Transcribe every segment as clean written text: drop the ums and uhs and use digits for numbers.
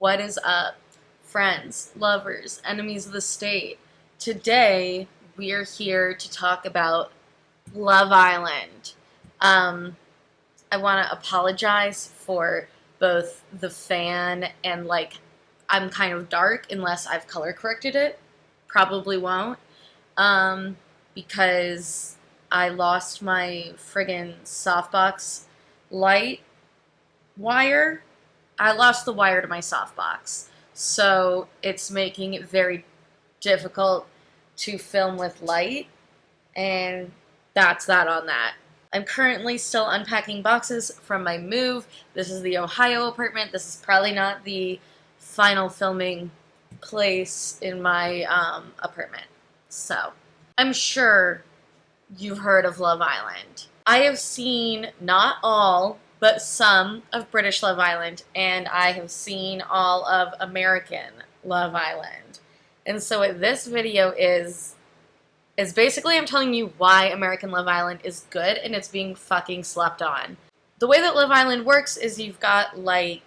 What is up, friends, lovers, enemies of the state? Today, we're here to talk about Love Island. I want to apologize for both the fan and, I'm kind of dark unless I've color corrected it. Probably won't. Because I lost my friggin' softbox light wire. I lost the wire to my softbox, so it's making it very difficult to film with light, and that's that on that. I'm currently still unpacking boxes from my move. This is the Ohio apartment. This is probably not the final filming place in my apartment. So, I'm sure you've heard of Love Island. I have seen not all, but some of British Love Island, and I have seen all of American Love Island. And so what this video is basically I'm telling you why American Love Island is good and it's being fucking slept on. The way that Love Island works is you've got like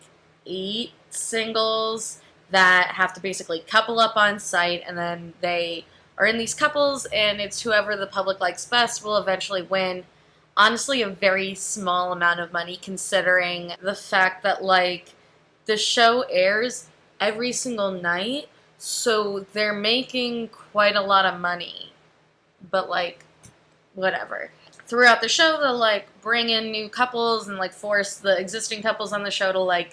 8 singles that have to basically couple up on site, and then they are in these couples, and it's whoever the public likes best will eventually win. Honestly, a very small amount of money considering the fact that, the show airs every single night, so they're making quite a lot of money. But, whatever. Throughout the show, they'll, bring in new couples and, force the existing couples on the show to,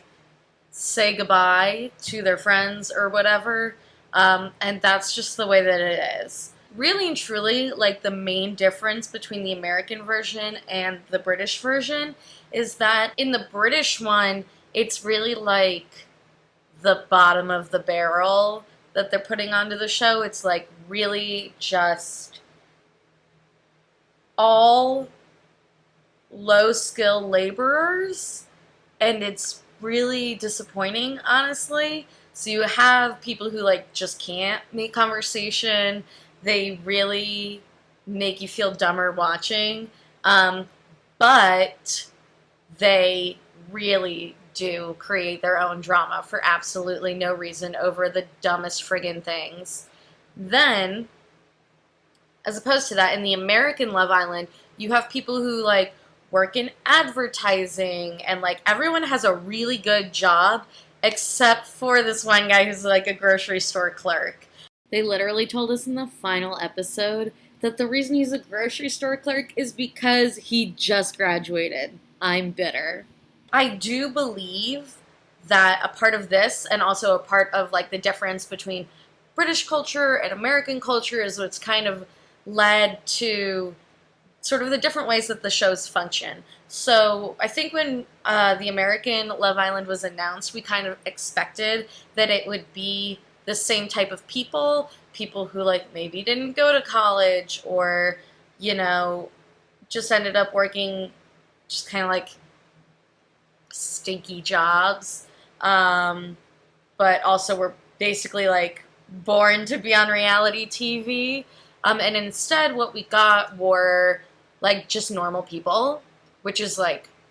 say goodbye to their friends or whatever. And that's just the way that it is. Really and truly, the main difference between the American version and the British version is that in the British one, it's really the bottom of the barrel that they're putting onto the show. It's really just all low-skill laborers, and it's really disappointing, honestly. So you have people who just can't make conversation. They really make you feel dumber watching, but they really do create their own drama for absolutely no reason over the dumbest friggin' things. Then, as opposed to that, in the American Love Island, you have people who work in advertising, and everyone has a really good job except for this one guy who's a grocery store clerk. They literally told us in the final episode that the reason he's a grocery store clerk is because he just graduated. I'm bitter. I do believe that a part of this, and also a part of the difference between British culture and American culture, is what's kind of led to sort of the different ways that the shows function. So I think when the American Love Island was announced, we kind of expected that it would be the same type of people who maybe didn't go to college, or just ended up working just kind of stinky jobs, but also were basically born to be on reality TV, and instead what we got were just normal people, which is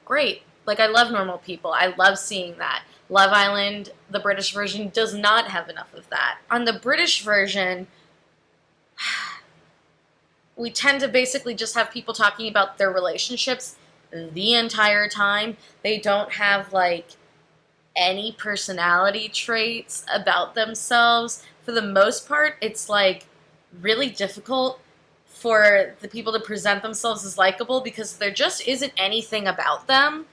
great. I love normal people. I love seeing that. Love Island, the British version, does not have enough of that. On the British version, we tend to basically just have people talking about their relationships the entire time. They don't have, any personality traits about themselves. For the most part, it's, really difficult for the people to present themselves as likable because there just isn't anything about them.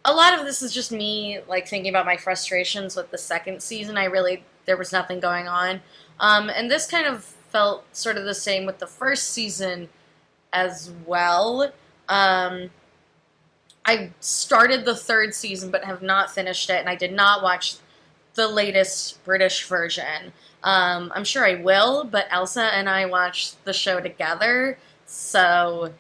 A lot of this is just me, thinking about my frustrations with the second season. There was nothing going on. And this kind of felt sort of the same with the first season as well. I started the 3rd season but have not finished it, and I did not watch the latest British version. I'm sure I will, but Elsa and I watched the show together, so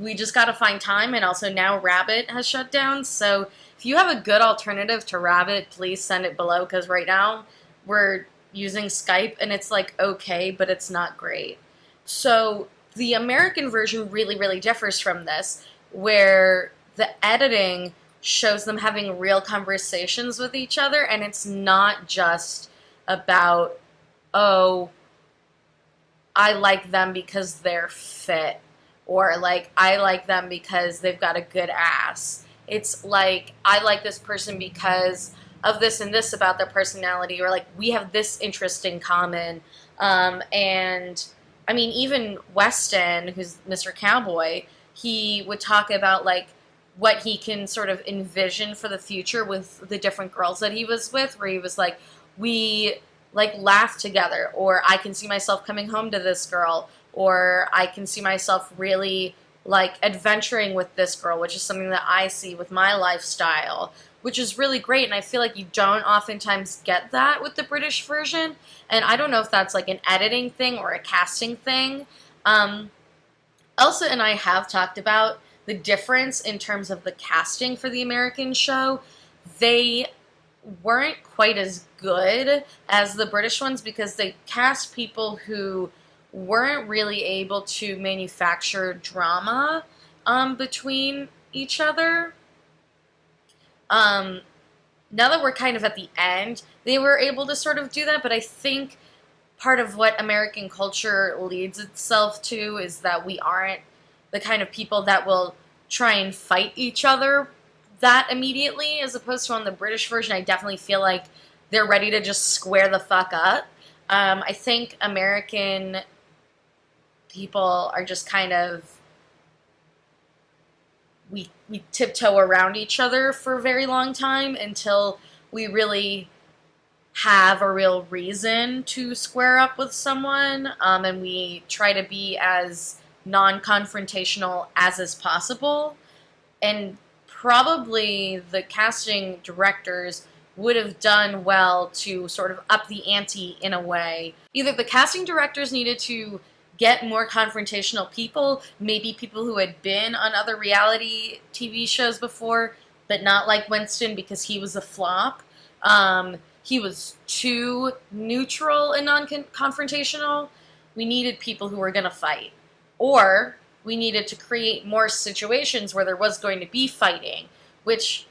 we just gotta find time. And also now Rabbit has shut down, so if you have a good alternative to Rabbit, please send it below, because right now we're using Skype and it's okay, but it's not great. So the American version really, really differs from this, where the editing shows them having real conversations with each other, and it's not just about, oh, I like them because they're fit, or like I like them because they've got a good ass. It's like I like this person because of this and this about their personality, or like we have this interest in common. And I mean, even Weston, who's Mr. Cowboy, he would talk about like what he can sort of envision for the future with the different girls that he was with, where he was like, we like laugh together, or I can see myself coming home to this girl, or I can see myself really like adventuring with this girl, which is something that I see with my lifestyle, which is really great. And I feel like you don't oftentimes get that with the British version. And I don't know if that's like an editing thing or a casting thing. Elsa and I have talked about the difference in terms of the casting for the American show. They weren't quite as good as the British ones because they cast people who weren't really able to manufacture drama between each other. Now that we're kind of at the end, they were able to sort of do that, but I think part of what American culture leads itself to is that we aren't the kind of people that will try and fight each other that immediately, as opposed to on the British version, I definitely feel like they're ready to just square the fuck up. I think American people are just kind of, we tiptoe around each other for a very long time until we really have a real reason to square up with someone, and we try to be as non-confrontational as is possible. And probably the casting directors would have done well to sort of up the ante in a way. Either the casting directors needed to get more confrontational people, maybe people who had been on other reality TV shows before, but not like Winston because he was a flop. He was too neutral and non-confrontational. We needed people who were going to fight. Or we needed to create more situations where there was going to be fighting, which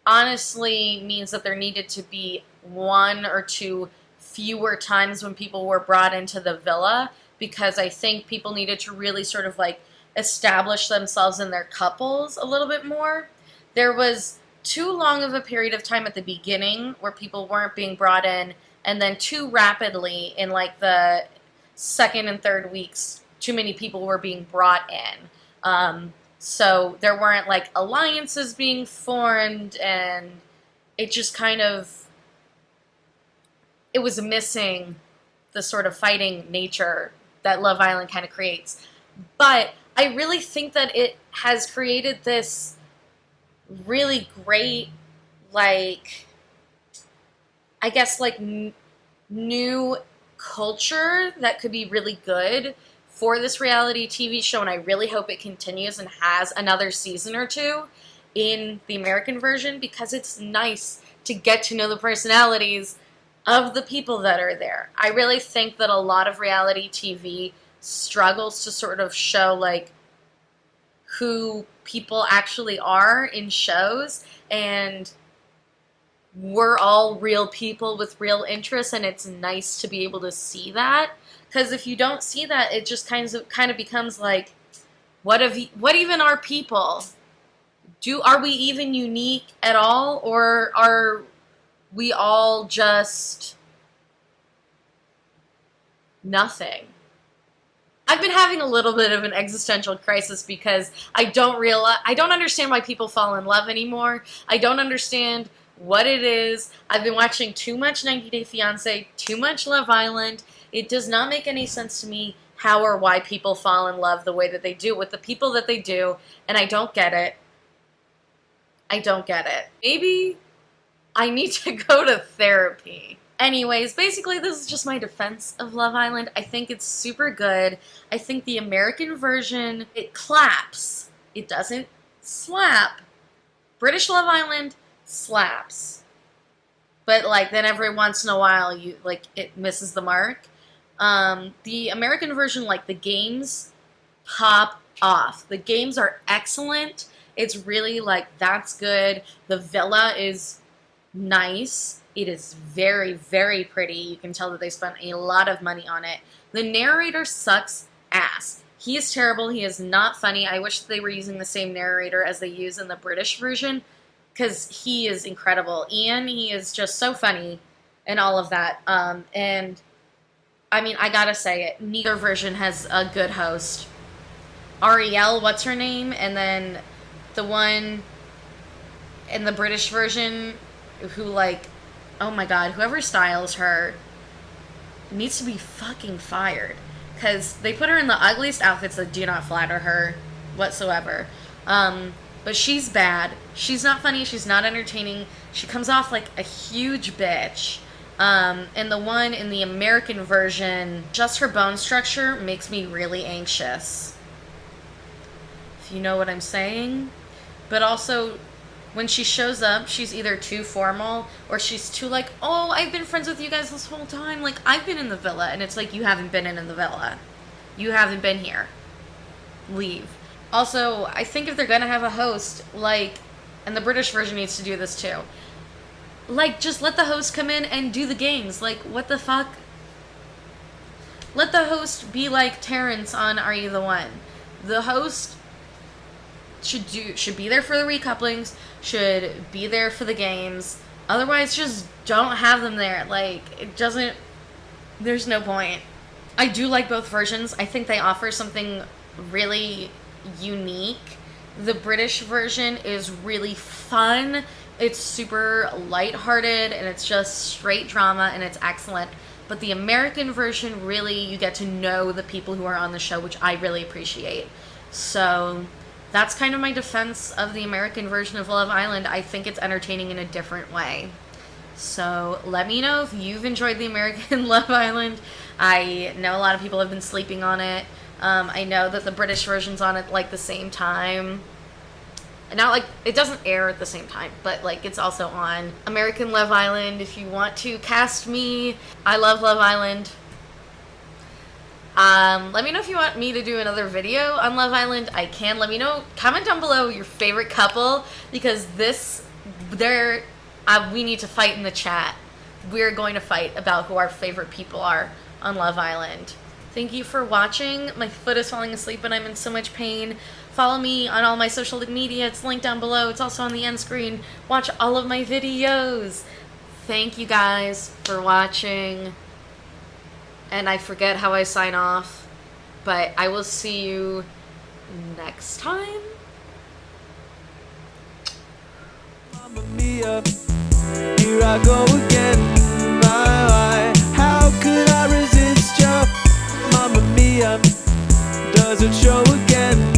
honestly means that there needed to be one or two fewer times when people were brought into the villa, because I think people needed to really sort of like establish themselves and their couples a little bit more. There was too long of a period of time at the beginning where people weren't being brought in, and then too rapidly in like the second and third weeks, too many people were being brought in. So there weren't like alliances being formed, and it just kind of, it was missing the sort of fighting nature that Love Island kind of creates. But I really think that it has created this really great, like, I guess, like, new culture that could be really good for this reality TV show, and I really hope it continues and has another season or two in the American version, because it's nice to get to know the personalities of the people that are there. I really think that a lot of reality TV struggles to sort of show, like, who people actually are in shows, and we're all real people with real interests, and it's nice to be able to see that. Because if you don't see that, it just kind of becomes like, what even are people? Are we even unique at all, or are we all just nothing? I've been having a little bit of an existential crisis because I don't understand why people fall in love anymore. I don't understand what it is. I've been watching too much 90 Day Fiancé, too much Love Island. It does not make any sense to me how or why people fall in love the way that they do with the people that they do, and I don't get it. I don't get it. Maybe I need to go to therapy. Anyways, basically this is just my defense of Love Island. I think it's super good. I think the American version, it claps. It doesn't slap. British Love Island slaps. But like then every once in a while it misses the mark. The American version, like the games pop off. The games are excellent. It's really like, that's good. The villa is nice. It is very, very pretty. You can tell that they spent a lot of money on it. The narrator sucks ass. He is terrible. He is not funny. I wish they were using the same narrator as they use in the British version, because he is incredible. Ian, he is just so funny and all of that. And I mean, I gotta say it, neither version has a good host. Ariel, what's her name? And then the one in the British version who, like, oh my god, whoever styles her needs to be fucking fired. Because they put her in the ugliest outfits that do not flatter her whatsoever. But she's bad. She's not funny. She's not entertaining. She comes off like a huge bitch. And the one in the American version, just her bone structure makes me really anxious. If you know what I'm saying. But also, when she shows up, she's either too formal or she's too like, oh, I've been friends with you guys this whole time. Like, I've been in the villa. And it's like, you haven't been in the villa. You haven't been here. Leave. Also, I think if they're going to have a host, like, and the British version needs to do this too, like, just let the host come in and do the games. Like, what the fuck? Let the host be like Terrence on Are You the One? The host should be there for the recouplings, should be there for the games. Otherwise, just don't have them there. Like, it doesn't, there's no point. I do like both versions. I think they offer something really unique. The British version is really fun. It's super lighthearted and it's just straight drama and it's excellent. But the American version, really, you get to know the people who are on the show, which I really appreciate. So that's kind of my defense of the American version of Love Island. I think it's entertaining in a different way. So let me know if you've enjoyed the American Love Island. I know a lot of people have been sleeping on it. I know that the British version's on at like the same time. Not like, it doesn't air at the same time, but like it's also on American Love Island. If you want to cast me, I love Love Island. Let me know if you want me to do another video on Love Island. I can. Let me know. Comment down below your favorite couple, because we need to fight in the chat. We're going to fight about who our favorite people are on Love Island. Thank you for watching. My foot is falling asleep and I'm in so much pain. Follow me on all my social media. It's linked down below. It's also on the end screen. Watch all of my videos. Thank you guys for watching. And I forget how I sign off, but I will see you next time. Mamma mia, here I go again. My, how could I resist you? Mamma mia, does it show again?